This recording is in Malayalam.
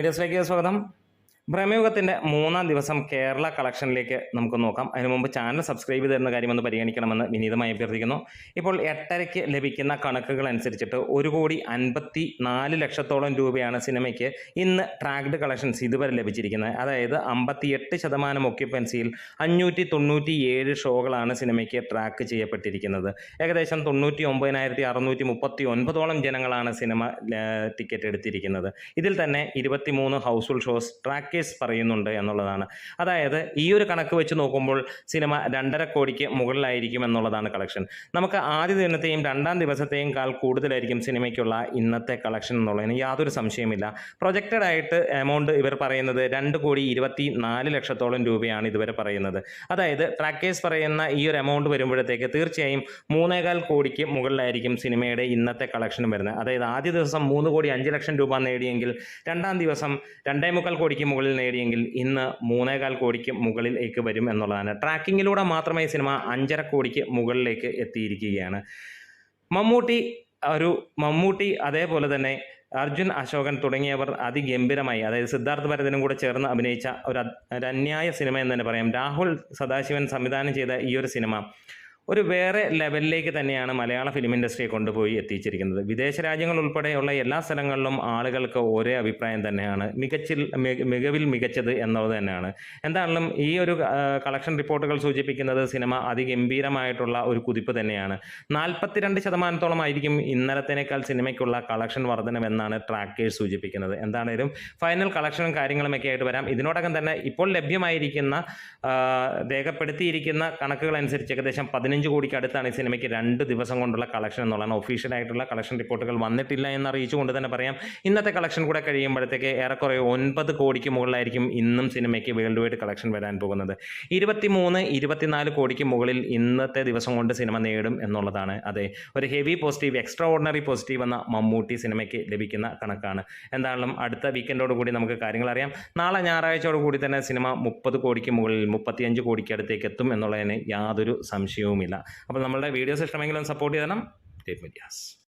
വീഡിയോസിലേക്ക് സ്വാഗതം. ഭ്രമയുഗത്തിൻ്റെ മൂന്നാം ദിവസം കേരള കളക്ഷനിലേക്ക് നമുക്ക് നോക്കാം. അതിനു മുമ്പ് ചാനൽ സബ്സ്ക്രൈബ് ചെയ്ത് തരുന്ന കാര്യം ഒന്ന് പരിഗണിക്കണമെന്ന് വിനീതമായി അഭ്യർത്ഥിക്കുന്നു. ഇപ്പോൾ 8:30-ക്ക് ലഭിക്കുന്ന കണക്കുകൾ അനുസരിച്ചിട്ട് 1,54,00,000 രൂപയാണ് സിനിമയ്ക്ക് ഇന്ന് ട്രാക്ഡ് കളക്ഷൻസ് ഇതുവരെ ലഭിച്ചിരിക്കുന്നത്. അതായത് 58% ഒക്യുപ്പൻസിയിൽ 597 ഷോകളാണ് സിനിമയ്ക്ക് ട്രാക്ക് ചെയ്യപ്പെട്ടിരിക്കുന്നത്. ഏകദേശം 99,639 ജനങ്ങളാണ് സിനിമ ടിക്കറ്റ് എടുത്തിരിക്കുന്നത്. ഇതിൽ തന്നെ 23 ഹൗസ്ഫുൾ ഷോസ് ട്രാക്കേഴ്സ് പറയുന്നുണ്ട് എന്നുള്ളതാണ്. അതായത് ഈ ഒരു കണക്ക് വെച്ച് നോക്കുമ്പോൾ സിനിമ 2.5 കോടിക്ക് മുകളിലായിരിക്കും എന്നുള്ളതാണ് കളക്ഷൻ. നമുക്ക് ആദ്യ ദിനത്തെയും രണ്ടാം ദിവസത്തെയും കാൾ കൂടുതലായിരിക്കും സിനിമയ്ക്കുള്ള ഇന്നത്തെ കളക്ഷൻ എന്നുള്ളതിന് യാതൊരു സംശയമില്ല. പ്രൊജക്റ്റഡ് ആയിട്ട് എമൗണ്ട് ഇവർ പറയുന്നത് 2,24,00,000 രൂപയാണ് ഇതുവരെ പറയുന്നത്. അതായത് ട്രാക്കേഴ്സ് പറയുന്ന ഈ ഒരു എമൗണ്ട് വരുമ്പോഴത്തേക്ക് തീർച്ചയായും 3.25 കോടിക്ക് മുകളിലായിരിക്കും സിനിമയുടെ ഇന്നത്തെ കളക്ഷൻ വരുന്നത്. അതായത് ആദ്യ ദിവസം 3,05,00,000 രൂപ നേടിയെങ്കിൽ രണ്ടാം ദിവസം 2.25 കോടിക്ക് മുകളിൽ നേടിയെങ്കിൽ ഇന്ന് 3.25 കോടിക്ക് മുകളിലേക്ക് വരും എന്നുള്ളതാണ്. ട്രാക്കിങ്ങിലൂടെ മാത്രമേ സിനിമ 5.5 കോടിക്ക് മുകളിലേക്ക് എത്തിയിരിക്കുകയാണ്. മമ്മൂട്ടി അതേപോലെ തന്നെ അർജുൻ അശോകൻ തുടങ്ങിയവർ അതിഗംഭീരമായി, അതായത് സിദ്ധാർത്ഥ് ഭരതനും കൂടെ ചേർന്ന് അഭിനയിച്ച ഒരു അന്യായ സിനിമ എന്ന് തന്നെ പറയാം. രാഹുൽ സദാശിവൻ സംവിധാനം ചെയ്ത ഈ ഒരു സിനിമ ഒരു വേറെ ലെവലിലേക്ക് തന്നെയാണ് മലയാള ഫിലിം ഇൻഡസ്ട്രിയെ കൊണ്ടുപോയി എത്തിച്ചിരിക്കുന്നത്. വിദേശ രാജ്യങ്ങൾ ഉൾപ്പെടെയുള്ള എല്ലാ സ്ഥലങ്ങളിലും ആളുകൾക്ക് ഒരേ അഭിപ്രായം തന്നെയാണ്, മികവിൽ മികച്ചത് എന്നുള്ളത് തന്നെയാണ്. എന്താണെങ്കിലും ഈ ഒരു കളക്ഷൻ റിപ്പോർട്ടുകൾ സൂചിപ്പിക്കുന്നത് സിനിമ അതിഗംഭീരമായിട്ടുള്ള ഒരു കുതിപ്പ് തന്നെയാണ്. 42% ആയിരിക്കും ഇന്നലത്തേക്കാൾ സിനിമയ്ക്കുള്ള കളക്ഷൻ വർധനമെന്നാണ് ട്രാക്കേഴ്സ് സൂചിപ്പിക്കുന്നത്. എന്താണേലും ഫൈനൽ കളക്ഷനും കാര്യങ്ങളുമൊക്കെ ആയിട്ട് വരാം. ഇതിനോടകം തന്നെ ഇപ്പോൾ ലഭ്യമായിരിക്കുന്ന രേഖപ്പെടുത്തിയിരിക്കുന്ന കണക്കുകൾ അനുസരിച്ച് ഏകദേശം 15 കോടിക്ക് അടുത്താണ് ഈ സിനിമയ്ക്ക് 2 ദിവസം കൊണ്ടുള്ള കളക്ഷൻ എന്നുള്ളതാണ്. ഒഫീഷ്യലായിട്ടുള്ള കളക്ഷൻ റിപ്പോർട്ടുകൾ വന്നിട്ടില്ല എന്ന് അറിയിച്ചുകൊണ്ട് തന്നെ പറയാം. ഇന്നത്തെ കളക്ഷൻ കൂടെ കഴിയുമ്പോഴത്തേക്ക് ഏറെക്കുറെ 9 കോടിക്ക് മുകളിലായിരിക്കും ഇന്നും സിനിമയ്ക്ക് വേൾഡ് വൈഡ് കളക്ഷൻ വരാൻ പോകുന്നത്. 23-24 കോടിക്ക് മുകളിൽ ഇന്നത്തെ ദിവസം കൊണ്ട് സിനിമ നേടും എന്നുള്ളതാണ്. അതെ, ഒരു heavy positive, extra ordinary positive എന്ന മമ്മൂട്ടി സിനിമയ്ക്ക് ലഭിക്കുന്ന കണക്കാണ്. എന്താണെങ്കിലും അടുത്ത വീക്കെൻഡോട് കൂടി നമുക്ക് കാര്യങ്ങൾ അറിയാം. നാളെ ഞായറാഴ്ചയോട് കൂടി തന്നെ സിനിമ 30 കോടിക്ക് മുകളിൽ 35 കോടിക്ക് അടുത്തേക്ക് എത്തും എന്നുള്ളതിന് യാതൊരു സംശയവുമില്ല. അപ്പോൾ നമ്മളുടെ വീഡിയോസ് ഇഷ്ടമെങ്കിലും സപ്പോർട്ട് ചെയ്യണം. മീഡിയാസ്.